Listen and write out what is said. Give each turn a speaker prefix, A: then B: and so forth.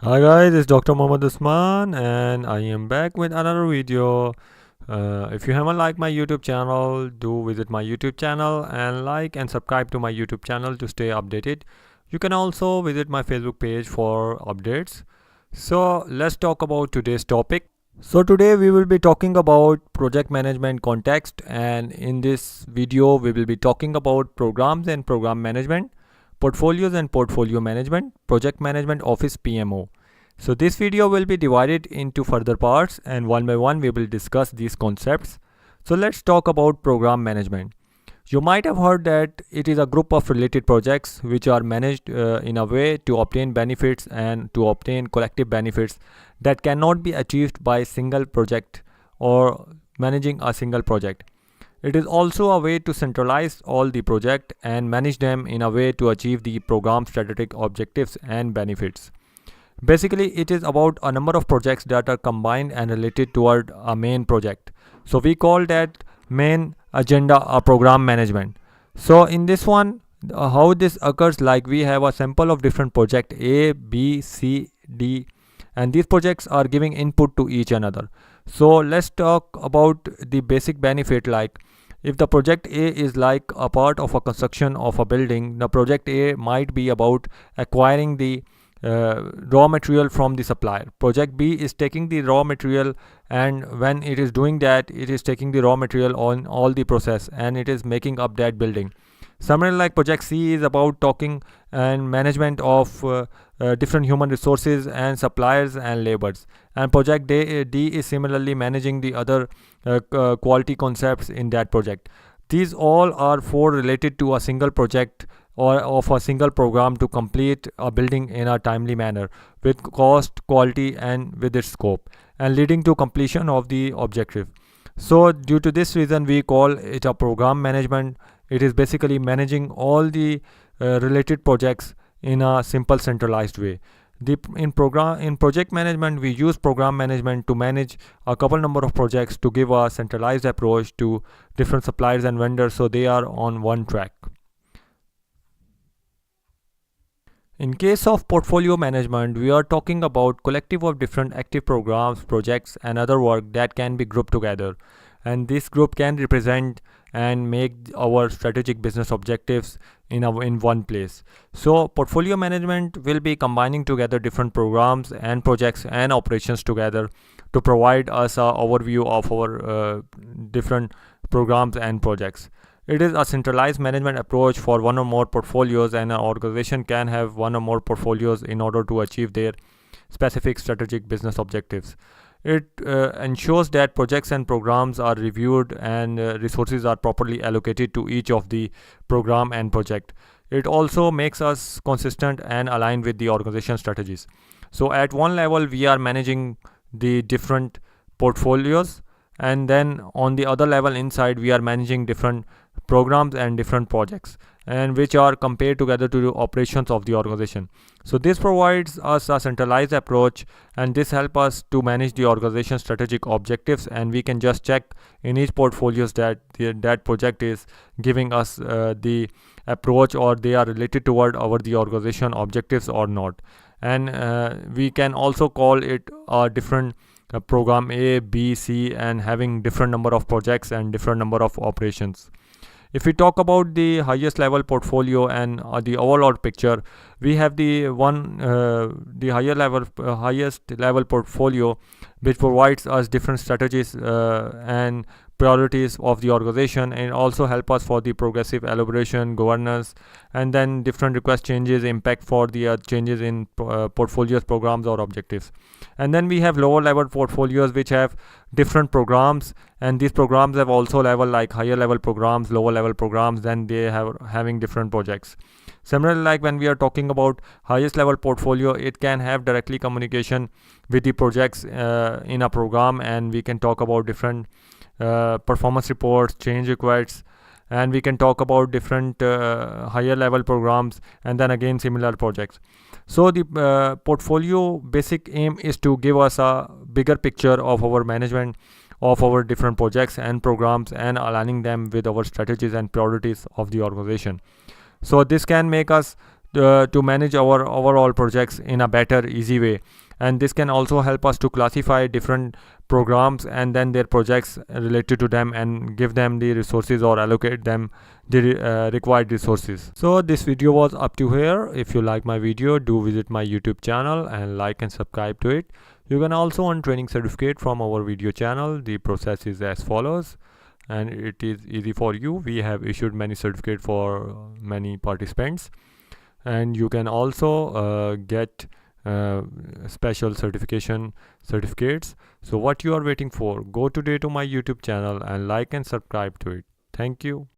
A: Hi guys, it's Dr. Mohammad Usman and I am back with another video. If you haven't liked my YouTube channel, do visit my YouTube channel and like and subscribe to my YouTube channel to stay updated. You can also visit my Facebook page for updates. So let's talk about today's topic. So today we will be talking about project management context, and in this video we will be talking about programs and program management, portfolios and portfolio management, project management office PMO. So this video will be divided into further parts and one by one we will discuss these concepts. So let's talk about program management. You might have heard that it is a group of related projects which are managed in a way to obtain benefits and to obtain collective benefits that cannot be achieved by a single project or managing a single project. It is also a way to centralize all the project and manage them in a way to achieve the program strategic objectives and benefits. Basically, it is about a number of projects that are combined and related toward a main project. So we call that main agenda or program management. So in this one, how this occurs, like we have a sample of different project A, B, C, D, and these projects are giving input to each another. So let's talk about the basic benefit. Like if the project A is like a part of a construction of a building, the project A might be about acquiring the raw material from the supplier. Project B is taking the raw material, and when it is doing that, it is taking the raw material on all the process and it is making up that building. Similarly, like project C is about talking and management of different human resources and suppliers and labors, and project D is similarly managing the other quality concepts in that project. These all are four related to a single project or of a single program to complete a building in a timely manner with cost, quality and with its scope, and leading to completion of the objective. So due to this reason we call it a program management. It is basically managing all the related projects in a simple centralized way. In project management, we use program management to manage a couple number of projects to give a centralized approach to different suppliers and vendors so they are on one track. In case of portfolio management, we are talking about collective of different active programs, projects and other work that can be grouped together, and this group can represent and make our strategic business objectives in one place. So portfolio management will be combining together different programs and projects and operations together to provide us an overview of our different programs and projects. It is a centralized management approach for one or more portfolios, and an organization can have one or more portfolios in order to achieve their specific strategic business objectives. It ensures that projects and programs are reviewed and resources are properly allocated to each of the program and project. It also makes us consistent and aligned with the organization strategies. So at one level, we are managing the different portfolios, and then on the other level inside, we are managing different programs and different projects, and which are compared together to the operations of the organization. So this provides us a centralized approach, and this helps us to manage the organization strategic objectives, and we can just check in each portfolios that that project is giving us the approach, or they are related toward the organization objectives or not. And we can also call it a different program A, B, C, and having different number of projects and different number of operations. If we talk about the highest level portfolio and the overall picture, we have the highest level portfolio, which provides us different strategies and priorities of the organization, and also help us for the progressive elaboration, governance, and then different request changes impact for the changes in portfolios, programs or objectives. And then we have lower level portfolios which have different programs, and these programs have also level like higher level programs, lower level programs, then they have having different projects. Similarly, like when we are talking about highest level portfolio, it can have directly communication with the projects in a program, and we can talk about different performance reports, change requests, and we can talk about different higher level programs, and then again similar projects. So the portfolio basic aim is to give us a bigger picture of our management of our different projects and programs, and aligning them with our strategies and priorities of the organization. So this can make us to manage our overall projects in a better, easy way. And this can also help us to classify different programs and then their projects related to them, and give them the resources or allocate them the required resources. So this video was up to here. If you like my video, do visit my YouTube channel and like and subscribe to it. You can also earn training certificate from our video channel. The process is as follows, and it is easy for you. We have issued many certificates for many participants, and you can also get special certificates. So what you are waiting for? Go today to my YouTube channel and like and subscribe to it. Thank you.